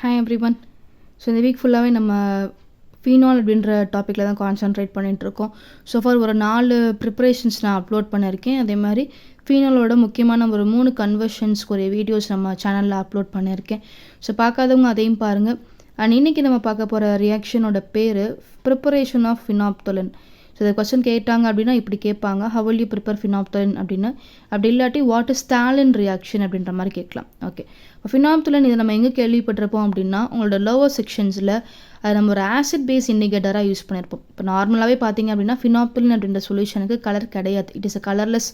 Hi everyone. So இந்த week ஃபுல்லாகவே நம்ம ஃபீனால் அப்படின்ற டாப்பிக்கில் தான் கான்சன்ட்ரேட் பண்ணிகிட்ருக்கோம். ஸோ ஃபார் ஒரு 4 ப்ரிப்பரேஷன்ஸ் நான் அப்லோட் பண்ணியிருக்கேன். அதே மாதிரி ஃபீனாலோட முக்கியமான ஒரு 3 கன்வர்ஷன்ஸ்க்கு ஒரு வீடியோஸ் நம்ம சேனலில் அப்லோட் பண்ணியிருக்கேன். ஸோ பார்க்காதவங்க அதையும் பாருங்கள். அண்ட் இன்றைக்கி நம்ம பார்க்க போகிற ரியாக்ஷனோட பேர் ப்ரிப்பரேஷன் ஆஃப் ஃபினாப்தலின். ஸோ இந்த கொஸ்டின் கேட்டாங்க அப்படின்னா இப்படி கேட்பாங்க, how will you prepare phenolphthalein அப்படின்னு. அப்படி இல்லாட்டி வாட் இஸ் தாலின் ரியாக்ஷன் அப்படின்ற மாதிரி கேட்கலாம். ஓகே, ஃபினாப்தலின் இதை நம்ம எங்கே கேள்விப்பட்டிருப்போம் அப்படின்னா உங்களோட லோவர் செக்ஷன்ஸில் அது நம்ம ஒரு ஆசிட் பேஸ் இண்டிகேட்டராக யூஸ் பண்ணியிருப்போம். இப்போ நார்மலாகவே பார்த்தீங்க அப்படின்னா ஃபினாப்தலின் அப்படின்ற சொல்யூஷனுக்கு கலர் கிடையாது. It is a colourless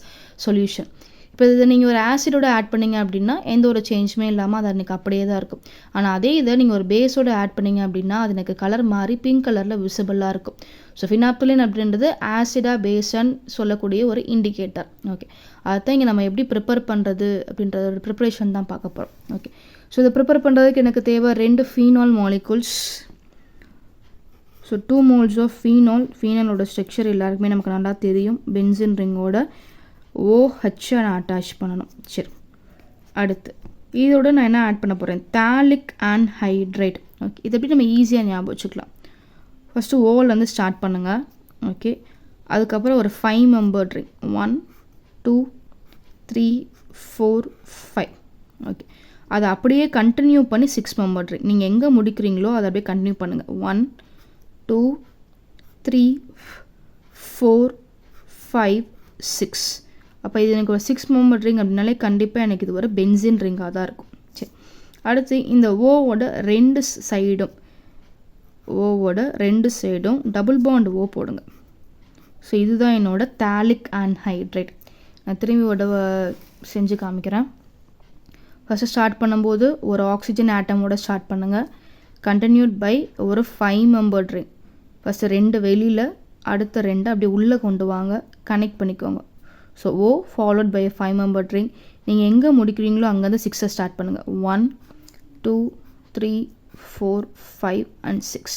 solution. இப்போ இதை நீங்கள் ஒரு ஆசிடோட ஆட் பண்ணிங்க அப்படின்னா எந்த ஒரு சேஞ்சுமே இல்லாமல் அது எனக்கு அப்படியே தான் இருக்கும். ஆனால் அதே இதை நீங்கள் ஒரு பேஸோட ஆட் பண்ணிங்க அப்படின்னா அது எனக்கு கலர் மாறி பிங்க் கலரில் விசிபிளாக இருக்கும். ஸோ ஃபினாப்தலின் அப்படின்றது ஆசிடாக பேஸான்னு சொல்லக்கூடிய ஒரு இண்டிகேட்டர். ஓகே, அதுதான் இங்கே நம்ம எப்படி ப்ரிப்பேர் பண்ணுறது அப்படின்ற ஒரு ப்ரிப்பரேஷன் தான் பார்க்க போகிறோம். ஓகே, ஸோ இதை ப்ரிப்பேர் பண்ணுறதுக்கு எனக்கு தேவை 2 phenol molecules. So 2 moles of phenol. ஃபீனாலோட ஸ்ட்ரக்சர் எல்லாருக்குமே நமக்கு நல்லா தெரியும். பென்சின் ரிங்கோட OH நான் அட்டாச் பண்ணணும். சரி, அடுத்து இதோட நான் என்ன ஆட் பண்ண போகிறேன், தாலிக் ஆன்ஹைட்ரைட். ஓகே, இதை எப்படி நம்ம ஈஸியாக ஞாபகம் வச்சுக்கலாம். ஃபஸ்ட்டு ஓலேருந்து ஸ்டார்ட் பண்ணுங்கள். ஓகே, அதுக்கப்புறம் ஒரு 5 membered ring. 1 2 3 4 5. ஓகே, அதை அப்படியே கண்டினியூ பண்ணி 6 membered ring. நீங்கள் எங்கே முடிக்கிறீங்களோ அதை அப்படியே கண்டினியூ பண்ணுங்கள். 1 2 3 4 5 6. அப்போ இது எனக்கு ஒரு 6 membered ring அப்படின்னாலே கண்டிப்பாக எனக்கு இது ஒரு பென்சின் ரிங்காக தான் இருக்கும். சரி, அடுத்து இந்த ஓவோட 2 சைடும் டபுள் பாண்ட் ஓ போடுங்க. ஸோ இதுதான் என்னோட தாலிக் ஆன்ஹைட்ரைட். நான் திரும்பி செஞ்சு காமிக்கிறேன். ஃபஸ்ட்டு ஸ்டார்ட் பண்ணும்போது ஒரு ஆக்சிஜன் ஆட்டமோட ஸ்டார்ட் பண்ணுங்கள். கண்டினியூட் பை ஒரு 5 membered ring. ஃபஸ்ட்டு 2 வெளியில், அடுத்த 2 அப்படி உள்ளே கொண்டு வாங்க, கனெக்ட் பண்ணிக்கோங்க. So O followed by 5 membered ring. நீங்கள் எங்கே முடிக்கிறீங்களோ அங்கேருந்து 6 ஸ்டார்ட் பண்ணுங்கள். 1 2 3 4 5 and 6.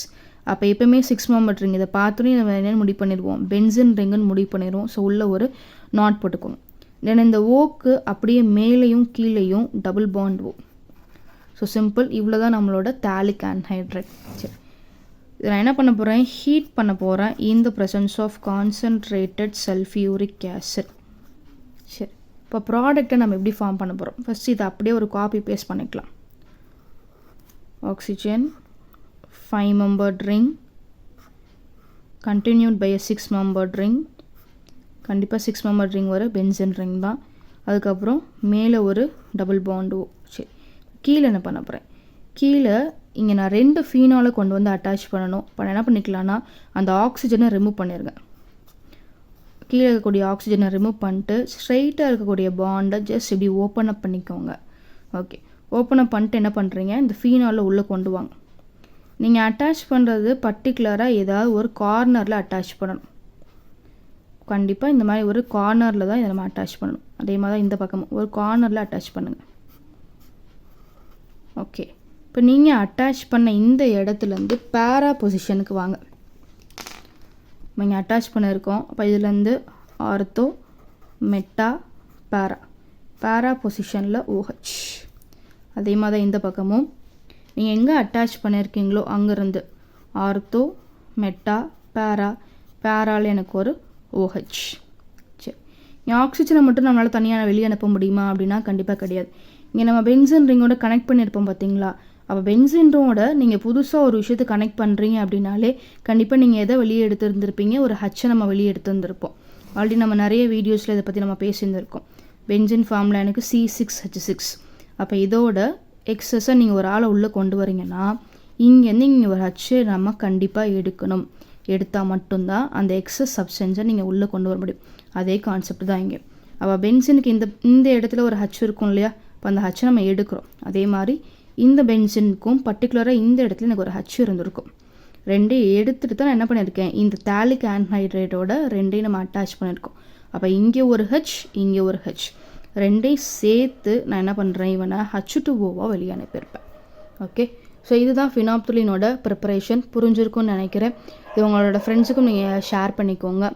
அப்போ எப்போயுமே 6 membered ring. இதை பார்த்தோன்னே நம்ம என்னென்னு முடிவு பண்ணிடுவோம், பென்சின் ரிங்குன்னு முடிவு பண்ணிடுவோம். ஸோ உள்ளே ஒரு நாட் போட்டுக்கோங்க. தென் இந்த ஓக்கு அப்படியே மேலேயும் கீழேயும் double bond O. So simple, இவ்வளோ தான் நம்மளோட தாலிக் ஆன்ஹைட்ரைட். சரி, இதை நான் என்ன பண்ண போகிறேன், ஹீட் பண்ண போகிறேன் in the presence of concentrated sulphuric acid. சரி, இப்போ ப்ராடக்டை நம்ம எப்படி ஃபார்ம் பண்ண போகிறோம். ஃபஸ்ட்டு இதை அப்படியே ஒரு காப்பி பேஸ்ட் பண்ணிக்கலாம். Oxygen 5 membered ring continued by a 6 membered ring. கண்டிப்பாக 6 membered ring வர பென்சின் ரிங் தான். அதுக்கப்புறம் மேலே ஒரு டபுள் பாண்டு. சரி, கீழே என்ன பண்ண போகிறேன், கீழே இங்கே நான் 2 ஃபீனாலை கொண்டு வந்து அட்டாச் பண்ணணும். இப்போ என்ன பண்ணிக்கலாம்னா அந்த ஆக்சிஜனை ரிமூவ் பண்ணிடுங்க. கீழே இருக்கக்கூடிய ஆக்சிஜனை ரிமூவ் பண்ணிட்டு ஸ்ட்ரைட்டாக இருக்கக்கூடிய பாண்டை ஜஸ்ட் இப்படி ஓப்பன் அப் பண்ணிக்கோங்க. ஓகே, ஓப்பன் அப் பண்ணிட்டு என்ன பண்ணுறீங்க, இந்த ஃபீனாலில் உள்ளே கொண்டு வாங்க. நீங்கள் அட்டாச் பண்ணுறது பர்டிகுலராக ஏதாவது ஒரு கார்னரில் அட்டாச் பண்ணணும். கண்டிப்பாக இந்த மாதிரி ஒரு கார்னரில் தான் இதை நம்ம அட்டாச் பண்ணணும். அதே மாதிரி தான் இந்த பக்கமும் ஒரு கார்னரில் அட்டாச் பண்ணுங்கள். ஓகே, இப்போ நீங்கள் அட்டாச் பண்ண இந்த இடத்துலேருந்து பேரா பொசிஷனுக்கு வாங்க. நீங்கள் அட்டாச் பண்ணியிருக்கோம். அப்போ இதுலேருந்து ஆர்த்தோ மெட்டா பேரா பொசிஷனில் OH. அதே மாதிரி இந்த பக்கமும் நீங்கள் எங்கே அட்டாச் பண்ணியிருக்கீங்களோ அங்கேருந்து ஆர்த்தோ மெட்டா பேரால் எனக்கு ஒரு OH. சரி, இங்கே ஆக்சிஜனை மட்டும் நம்மளால் தனியாக வெளியே அனுப்ப முடியுமா அப்படின்னா கண்டிப்பாக கிடையாது. இங்கே நம்ம பென்சின் ரிங்கோட கனெக்ட் பண்ணியிருப்போம் பார்த்தீங்களா. அப்போ பென்சினோட நீங்கள் புதுசாக ஒரு விஷயத்தை கனெக்ட் பண்ணுறீங்க அப்படின்னாலே கண்டிப்பாக நீங்கள் எதை வெளியே எடுத்துருந்துருப்பீங்க, ஒரு ஹச்சை நம்ம வெளியே எடுத்துருந்துருப்போம். ஆல்ரெடி நம்ம நிறைய வீடியோஸில் இதை பற்றி நம்ம பேசியிருந்திருக்கோம். பென்சின் ஃபார்மில் எனக்கு C6H6. அப்போ இதோட எக்ஸஸை நீங்கள் ஒரு ஆளை உள்ளே கொண்டு வரீங்கன்னா இங்கேருந்து இங்கே ஒரு ஹச்சை நம்ம கண்டிப்பாக எடுக்கணும். எடுத்தால் மட்டும்தான் அந்த எக்ஸஸ் சப்ஸ்டன்ஸை நீங்கள் உள்ளே கொண்டு வர முடியும். அதே கான்செப்ட் தான் இங்கே. அப்போ பென்சினுக்கு இந்த இடத்துல ஒரு ஹச் இருக்கும் இல்லையா, இப்போ அந்த ஹச்சை நம்ம எடுக்கிறோம். அதே மாதிரி இந்த பென்சினுக்கும் பர்டிகுலராக இந்த இடத்துல எனக்கு ஒரு ஹச் இருந்திருக்கும். 2 எடுத்துகிட்டு தான் நான் என்ன பண்ணியிருக்கேன், இந்த தாலிக் ஆன்ஹைட்ரைட்டோட 2 நம்ம அட்டாச் பண்ணியிருக்கோம். அப்போ இங்கே ஒரு ஹச், இங்கே ஒரு ஹச், 2 சேர்த்து நான் என்ன பண்ணுறேன், இவனை H2O வெளியே அனுப்பியிருப்பேன். ஓகே, ஸோ இதுதான் ஃபினாப்தலினோட ப்ரிப்பரேஷன். புரிஞ்சிருக்கும்னு நினைக்கிறேன். இது உங்களோட ஃப்ரெண்ட்ஸுக்கும் நீங்கள் ஷேர் பண்ணிக்கோங்க.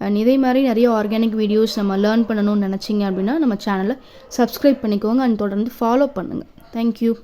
அண்ட் இதே மாதிரி நிறைய ஆர்கானிக் வீடியோஸ் நம்ம லேர்ன் பண்ணணும்னு நினச்சிங்க அப்படின்னா நம்ம சேனலை சப்ஸ்கிரைப் பண்ணிக்கோங்க அண்ட் தொடர்ந்து ஃபாலோ பண்ணுங்கள். தேங்க்யூ.